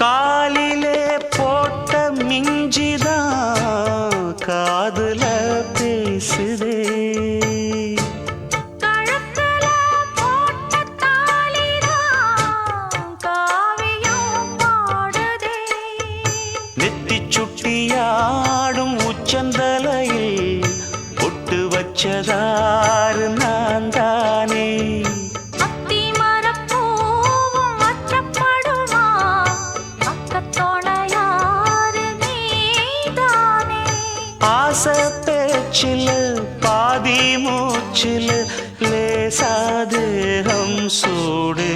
காலிலே போட்ட மிஞ்சிதான் காதுல பேசுதே. கழுத்துல போட்ட தாலிதான் காவியம் பாடுதே. நெத்தி சுட்டியாடும் உச்சந்தலையில் பொட்டு வச்சதாறு நான் தானே. ஆசை பேச்சில் பாதி மூச்சில் லேசாதேகம் சூடு.